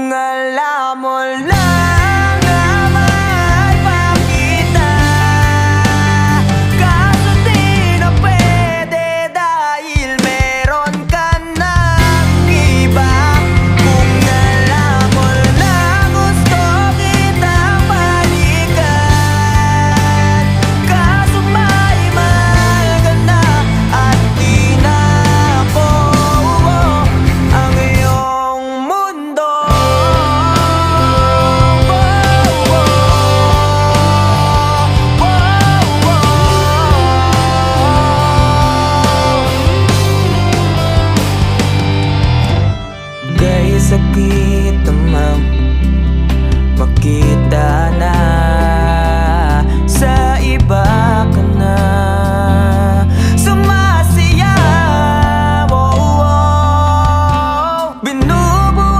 Kung alam mo lang na mahal pa kita, kaso di na pwede dahil meron ka ng iba. Kung alam mo lang gusto kitang balikan, kaso may mahal ka na at di na ako ang iyong mundo. Kay sakit namang makita na sa iba.